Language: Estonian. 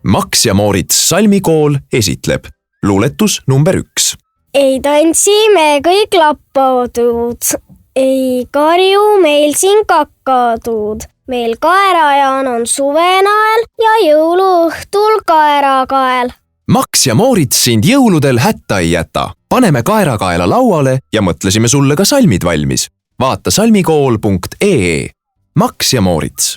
Max ja Moorits salmikool esitleb luuletus number 1. Ei tantsi me kõik lappatud, ei karju meil siin kakadud. Meil kaerajaan on suvenael ja jõuluõhtul kaerakael. Max ja Moorits sind jõuludel hätta ei jäta. Paneme kaerakaela lauale ja mõtlesime sulle ka salmid valmis. Vaata salmikool.ee. Max ja Moorits.